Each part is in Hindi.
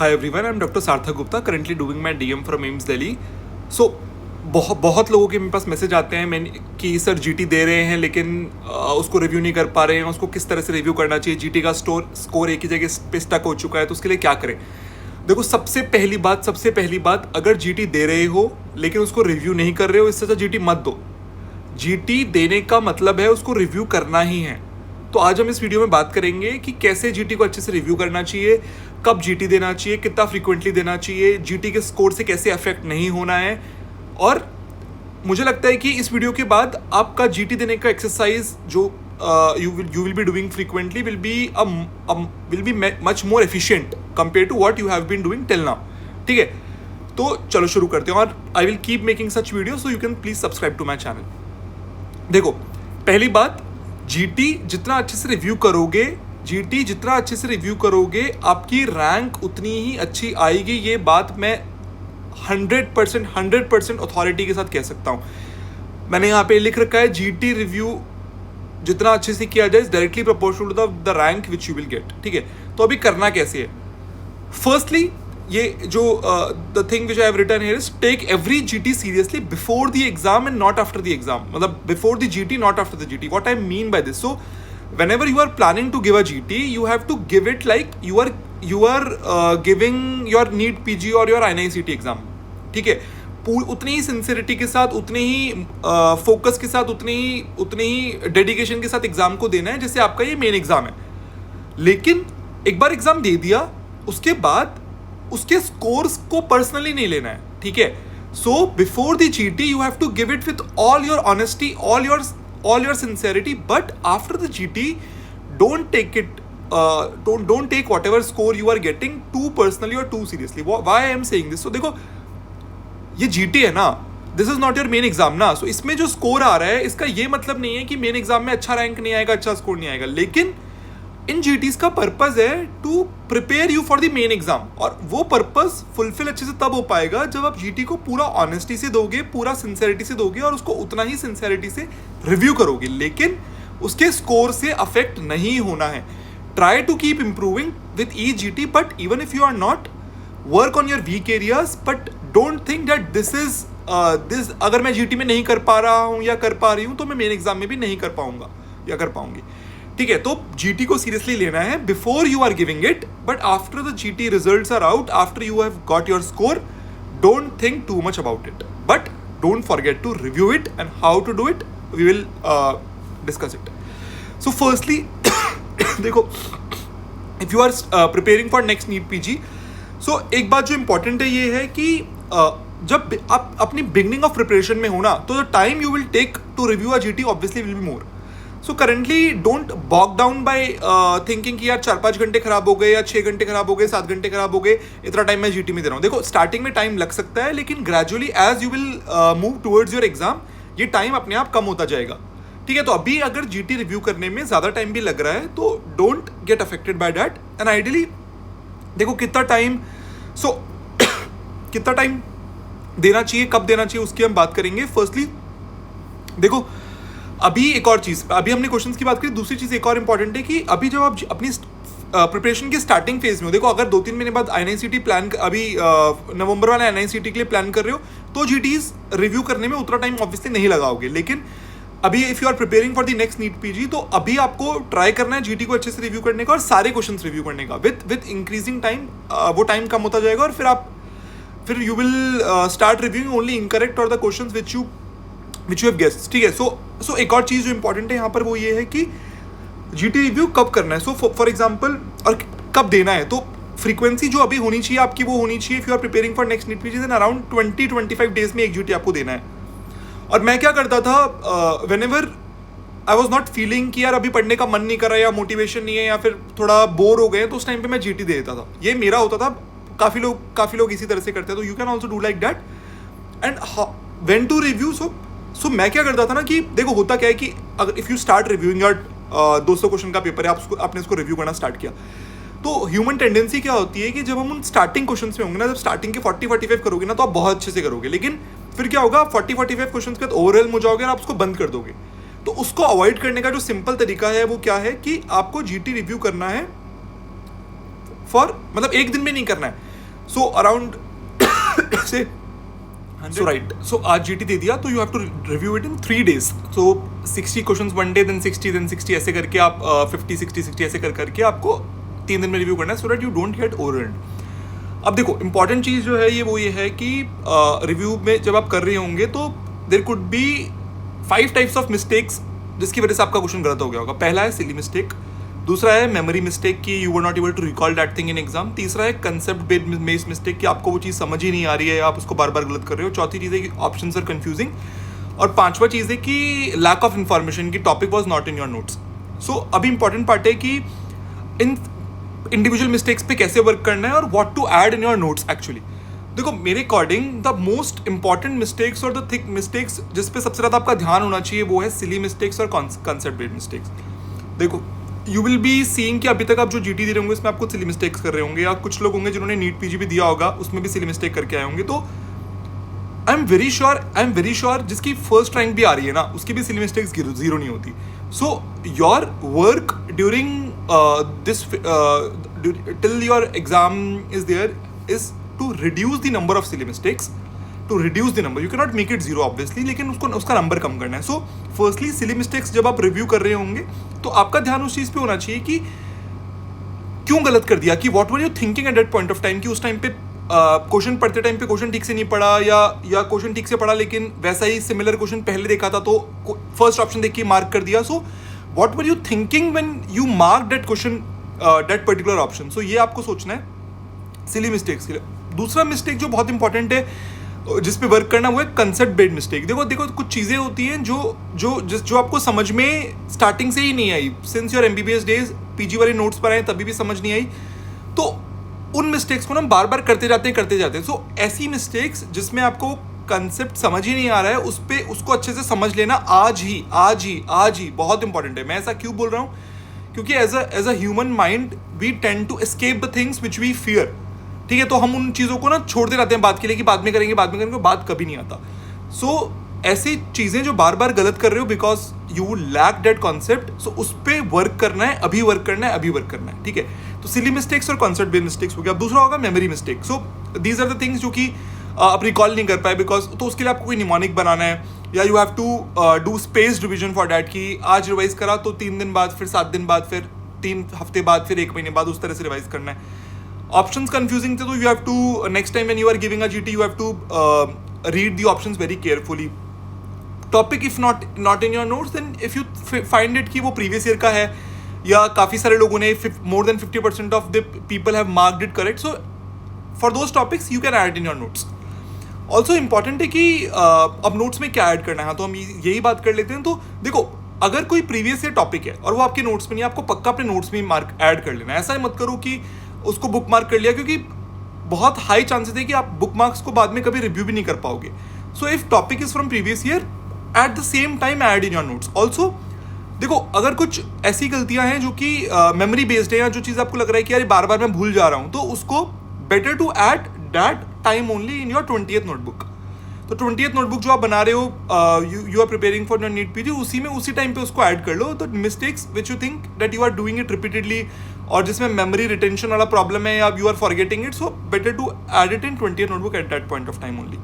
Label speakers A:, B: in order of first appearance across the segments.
A: Hi everyone, I'm Dr. Sarthak Gupta, currently doing my DM from AIIMS Delhi. So बहुत लोगों के मेरे पास मैसेज आते हैं कि सर जीटी दे रहे हैं लेकिन उसको रिव्यू नहीं कर पा रहे हैं, उसको किस तरह से रिव्यू करना चाहिए, जीटी का स्कोर एक ही जगह पे स्टक हो चुका है तो उसके लिए क्या करें। देखो सबसे पहली बात अगर जीटी दे रहे हो लेकिन उसको रिव्यू नहीं कर रहे हो, इससे अच्छा जीटी मत दो। जीटी देने का मतलब है उसको रिव्यू करना ही है। तो आज हम इस वीडियो में बात करेंगे कि कैसे जीटी को अच्छे से रिव्यू करना चाहिए, कब जीटी देना चाहिए, कितना फ्रीक्वेंटली देना चाहिए, जीटी के स्कोर से कैसे अफेक्ट नहीं होना है। और मुझे लगता है कि इस वीडियो के बाद आपका जीटी देने का एक्सरसाइज जो you will be doing frequently will be much more efficient compare to what you have been doing till now. ठीक है, तो चलो शुरू करते हैं और I will keep making such video so you can please subscribe to my channel. देखो पहली बात, जीटी जितना अच्छे से रिव्यू करोगे आपकी रैंक उतनी ही अच्छी आएगी। ये बात मैं 100% अथॉरिटी के साथ कह सकता हूँ। मैंने यहाँ पे लिख रखा है जीटी रिव्यू जितना अच्छे से किया जाए directly proportional to the rank which you will get. ठीक है, तो अभी करना कैसे है। फर्स्टली ये जो the thing which I have written here is take every GT seriously before the exam and not after the exam. मतलब before the GT not after the GT. What I mean by this, so whenever you are planning to give a GT, you have to give it like you are giving your NEET PG or your NICT exam. ठीक है, उतनी ही सिंसियरिटी के साथ, उतने ही फोकस के साथ, उतने ही डेडिकेशन के साथ एग्जाम को देना है जैसे आपका ये मेन एग्जाम है। लेकिन एक बार एग्जाम दे दिया उसके बाद उसके स्कोर्स को पर्सनली नहीं लेना है। ठीक है, so before the GT you have to give it with all your honesty, all your sincerity, but after the GT don't take it don't take whatever score you are getting too personally or too seriously. Why I am saying this, so देखो ये GT है ना, this is not your main exam ना, so इसमें जो स्कोर आ रहा है इसका ये मतलब नहीं है कि मेन एग्जाम में अच्छा रैंक नहीं आएगा, अच्छा स्कोर नहीं आएगा। लेकिन इन GTs का पर्पज है to prepare you for the main exam, और वो पर्पज फुलफिल अच्छे से तब हो पाएगा जब आप GT को पूरा ऑनेस्टी से दोगे, पूरा सिंसेरिटी से दोगे और उसको उतना ही सिंसेरिटी से रिव्यू करोगे। लेकिन उसके स्कोर से अफेक्ट नहीं होना है। Try to keep improving with each GT, but even if you are not, work on your weak areas, but don't think that this अगर मैं GT में नहीं कर पा रहा हूँ या कर पा रही हूँ तो मैं मेन एग्जाम में भी नहीं कर पाऊंगा या कर पाऊंगी। ठीक है, तो GT को सीरियसली लेना है before you are giving it, but after the GT results are out, after you have got your score, don't think too much about it, but don't forget to review it and how to do it we will discuss it. So firstly देखो, if you are preparing for next NEET PG, so एक बात जो इंपॉर्टेंट है ये है कि जब आप अपनी बिगनिंग ऑफ प्रिपरेशन में हो ना, तो the time you will take to review a GT obviously will be more. So currently don't bog down by thinking कि यार 4-5 घंटे खराब हो गए या 6 घंटे खराब हो गए, 7 घंटे खराब हो गए, इतना टाइम मैं GT में दे रहा हूँ। देखो स्टार्टिंग में टाइम लग सकता है लेकिन gradually as you will move towards your exam ये टाइम अपने आप कम होता जाएगा। ठीक है, तो अभी अगर GT रिव्यू करने में ज़्यादा टाइम भी लग रहा है तो don't get affected by that. And ideally देखो कितना टाइम कितना टाइम देना चाहिए, कब देना चाहिए उसकी हम बात करेंगे। फर्स्टली देखो अभी एक और चीज़, अभी हमने क्वेश्चंस की बात करी, दूसरी चीज़ एक और इंपॉर्टेंट है कि अभी जब आप अपनी प्रिपरेशन के स्टार्टिंग फेज में हो, देखो अगर 2-3 महीने बाद NICT प्लान, अभी नवंबर वाला NICT के लिए प्लान कर रहे हो तो GTs रिव्यू करने में उतना टाइम ऑब्वियसली नहीं लगाओगे। लेकिन अभी if you are preparing for the next NEET PG तो अभी आपको ट्राई करना है GT को अच्छे से रिव्यू करने का और सारे क्वेश्चंस रिव्यू करने का। विद इंक्रीजिंग टाइम वो टाइम कम होता जाएगा और फिर you will start reviewing only incorrect और the questions which you have guessed. ठीक है, सो एक और चीज़ जो इंपॉर्टेंट है यहाँ पर वो ये है कि GT रिव्यू कब करना है। सो फॉर एग्जाम्पल और कब देना है, तो फ्रीक्वेंसी जो अभी होनी चाहिए आपकी वो होनी चाहिए if you are preparing for next NEET PG then around 20-25 days में एक GT आपको देना है। और मैं क्या करता था, whenever I was not feeling कि यार अभी पढ़ने का मन नहीं कर रहा है या मोटिवेशन नहीं है या फिर थोड़ा बोर हो गए तो उस टाइम पे मैं GT दे देता था। ये मेरा होता था, काफ़ी लोग इसी तरह से करते हैं, तो you can also do like that. And when to review, so मैं क्या करता था ना कि देखो होता क्या है कि अगर if you start reviewing your 200 question का पेपर है, आपने इसको रिव्यू करना स्टार्ट किया, तो ह्यूमन टेंडेंसी क्या होती है कि जब हम उन स्टार्टिंग क्वेश्चन में होंगे ना, जब स्टार्टिंग के 40-45 करोगे ना तो आप बहुत अच्छे से करोगे, लेकिन फिर क्या होगा 40-45 क्वेश्चन के बाद ओवरवेल्म हो जाओगे और आप उसको बंद कर दोगे। तो उसको अवॉइड करने का जो सिंपल तरीका है वो क्या है कि आपको GT रिव्यू करना है मतलब एक दिन में नहीं करना है, सो अराउंड से सो राइट, सो आज जीटी दे दिया तो you have to review it in 3 days. So 60 questions 1 day, then 60 ऐसे करके आप 50 60 ऐसे करके आपको 3 दिन में रिव्यू करना है, so that you don't get overwhelmed. अब देखो इंपॉर्टेंट चीज़ जो है ये है कि रिव्यू में जब आप कर रहे होंगे तो there could be 5 types of mistakes जिसकी वजह से आपका क्वेश्चन गलत हो गया होगा. पहला है सिली मिस्टेक, दूसरा है मेमोरी मिस्टेक कि you were not able to recall that thing in exam, तीसरा है कंसेप्ट बेस्ड मिस्टेक कि आपको वो चीज़ समझ ही नहीं आ रही है, आप उसको बार बार गलत कर रहे हो, चौथी चीज़ है कि ऑप्शंस आर कंफ्यूजिंग, और पांचवा चीज़ है कि लैक ऑफ इन्फॉर्मेशन की topic was not in your notes. So अभी इंपॉर्टेंट पार्ट है कि इन इंडिविजुअल मिस्टेक्स पे कैसे वर्क करना है और what to add in your notes. Actually देखो मेरे according the most important mistakes और द थिक मिस्टेक्स जिस पे सबसे ज़्यादा आपका ध्यान होना चाहिए वो है सिली मिस्टेक्स और कंसेप्ट बेस्ड मिस्टेक्स. देखो यू विल बी सीइंग कि अभी तक आप जो जीटी दे रहे होंगे उसमें आप कुछ सिली मिस्टेक्स कर रहे होंगे, या कुछ लोग होंगे जिन्होंने नीट पीजी भी दिया होगा उसमें भी सिली मिस्टेक करके आए होंगे. तो आई एम वेरी श्योर जिसकी फर्स्ट रैंक भी आ रही है ना उसकी भी सिली मिस्टेक्स जीरो नहीं होती. So your work during this till your exam is there is to reduce the number of silly mistakes, to reduce the number. You can not make it zero obviously, लेकिन उसका नंबर कम करना है. सो फर्स्टली सिली मिस्टेक्स जब आप रिव्यू कर रहे होंगे तो आपका ध्यान उस चीज़ पे होना चाहिए कि क्यों गलत कर दिया, कि what were you thinking at that point of time, कि उस टाइम पे क्वेश्चन पढ़ते टाइम पे क्वेश्चन ठीक से नहीं पढ़ा, या क्वेश्चन ठीक से पढ़ा लेकिन वैसा ही सिमिलर क्वेश्चन पहले देखा था तो फर्स्ट ऑप्शन देख के मार्क कर दिया. So what were you thinking when you mark that question that particular option. So ये आपको सोचना है सिली मिस्टेक्स के लिए. दूसरा मिस्टेक जो बहुत इंपॉर्टेंट है जिस पे वर्क करना वो है कंसेप्ट बेस्ड मिस्टेक. देखो कुछ चीज़ें होती हैं जो आपको समझ में स्टार्टिंग से ही नहीं आई, since your MBBS days PG वाले नोट्स पर आए तभी भी समझ नहीं आई, तो उन मिस्टेक्स को ना बार बार करते जाते हैं. सो ऐसी मिस्टेक्स जिसमें आपको कंसेप्ट समझ ही नहीं आ रहा है उसको अच्छे से समझ लेना आज ही बहुत इंपॉर्टेंट है. मैं ऐसा क्यों बोल रहा हूँ, क्योंकि as a human mind we tend to escape the things which we fear. ठीक है, तो हम उन चीज़ों को ना छोड़ते रहते हैं बात के लिए कि बाद में करेंगे, बात कभी नहीं आता. सो ऐसी चीज़ें जो बार बार गलत कर रहे हो because you lack that concept, so उस पर वर्क करना है, अभी वर्क करना है. ठीक है, तो सिली मिस्टेक्स और कॉन्सेप्ट बेस्ड मिस्टेक्स हो गया. अब दूसरा होगा memory mistake. So these are the things जो कि आप रिकॉल नहीं कर पाए बिकॉज, तो उसके लिए आपको कोई निमोनिक बनाना है, या you have to do space division for that, कि आज रिवाइज करा तो 3 दिन बाद, फिर 7 दिन बाद, फिर 3 हफ्ते बाद, फिर 1 महीने बाद, उस तरह से रिवाइज करना है. ऑप्शंस कंफ्यूजिंग थे तो you have to next time when you are giving a GT you have to read the options very carefully. Topic if not in your notes, then if you find it कि वो प्रीवियस ईयर का है या काफ़ी सारे लोगों ने more than 50% of the people have marked it correct, so for those topics you can add in your notes. Also important है कि अब नोट्स में क्या ऐड करना है, तो हम यही बात कर लेते हैं. तो देखो अगर कोई प्रीवियस ईयर टॉपिक है और वो आपके नोट्स में नहीं, आपको पक्का अपने नोट्स में मार्क ऐड कर लेना है. ऐसा ही मत करो कि उसको बुक मार्क कर लिया, क्योंकि बहुत हाई चांसेस है कि आप बुक मार्क्स को बाद में कभी रिव्यू भी नहीं कर पाओगे. So if topic is from previous year at the same time add in your notes. Also देखो अगर कुछ ऐसी गलतियां हैं जो कि मेमोरी बेस्ड है, या जो चीज़ आपको लग रहा है कि यार बार बार मैं भूल जा रहा हूँ, तो उसको better to add that time only in your 20th notebook. तो 20th नोटबुक जो आप बना रहे हो, you are preparing for your NEET PG, उसी टाइम पे उसको ऐड कर लो. तो mistakes which you think that you are doing it repeatedly और जिसमें मेमोरी रिटेंशन वाला प्रॉब्लम है या you are forgetting it, so better to add it in 20th notebook at that point of time only.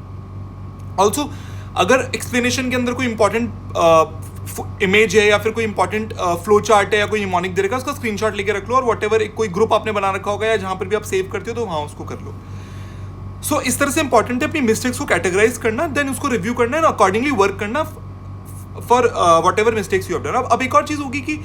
A: Also अगर एक्सप्लेनेशन के अंदर कोई इंपॉर्टेंट इमेज है या फिर कोई इंपॉर्टेंट फ्लो चार्ट है या कोई निमोनिक दे रखा है, उसका स्क्रीनशॉट लेके रख लो, और वट एवर कोई ग्रुप आपने बना रखा होगा या जहाँ पर भी आप सेव करते हो तो वहाँ उसको कर लो. सो इस तरह से इंपॉर्टेंट है अपनी मिस्टेक्स को कैटेगराइज करना, देन उसको रिव्यू करना है, अकॉर्डिंगली वर्क करना for what ever mistakes you have done. अब एक और चीज़ होगी कि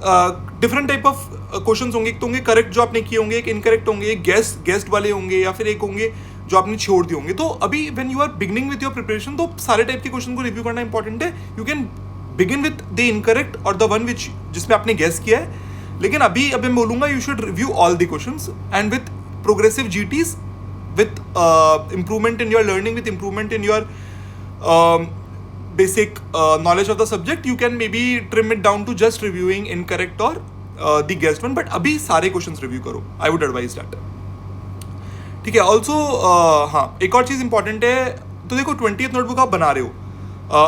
A: डिफरेंट टाइप ऑफ क्वेश्चंस होंगे. एक तो होंगे करेक्ट जो आपने किए होंगे, एक इनकरेक्ट होंगे, एक गेस्ट वाले होंगे, या फिर एक होंगे जो आपने छोड़ दिए होंगे. तो अभी when you are beginning with your preparation, तो सारे टाइप के क्वेश्चन को रिव्यू करना इंपॉर्टेंट है. You can begin with the incorrect और द वन विच जिसमें आपने गेस किया है, लेकिन अभी मैं बोलूँगा you should review all the questions and with progressive जीटीज, with improvement in your learning, with improvement in your basic knowledge of the subject, you can maybe trim it down to just reviewing incorrect or the guessed one, but अभी सारे questions review करो. I would advise that. ठीक है. ऑल्सो हाँ, एक और चीज़ इंपॉर्टेंट है. तो देखो 20th नोटबुक आप बना रहे हो,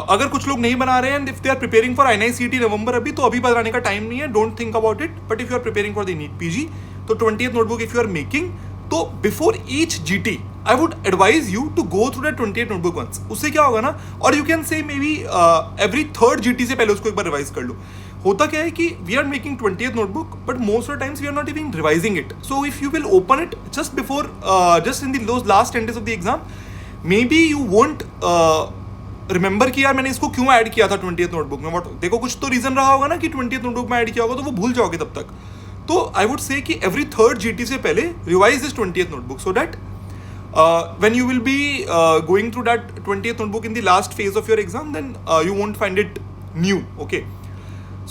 A: अगर कुछ लोग नहीं बना रहे हैं and if they are preparing for INICET November, अभी तो अभी बनाने का टाइम नहीं है, don't think about it. But if you are preparing for the NEET PG, तो 20th notebook if you are making, तो before each GT I would advise you to go through that 28 notebook once. उससे क्या होगा ना, और you can say maybe every third GT से पहले उसको एक बार रिवाइज कर लो. होता क्या है कि we are making 20th notebook but most of times we are not even revising it. So if you will open it just before just in the last 10 days of the exam, may be you won't remember कि यार मैंने इसको क्यों ऐड किया था 20th नोटबुक में. देखो कुछ तो रीजन रहा होगा ना कि 20th नोटबुक में ऐड किया होगा, तो वो भूल जाओगे तब तक. तो आई वुड से कि एवरी थर्ड जीटी से पहले revise this 20th notebook so that when you will be going through that 20th notebook in the last phase of your exam, then you won't find it new. Okay,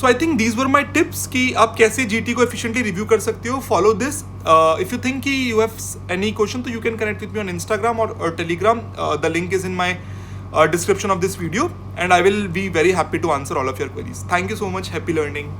A: so I think these were my tips कि आप कैसे GT को efficiently review कर सकते हो. Follow this. If you think कि you have any question, तो you can connect with me on Instagram or Telegram. The link is in my description of this video, and I will be very happy to answer all of your queries. Thank you so much. Happy learning.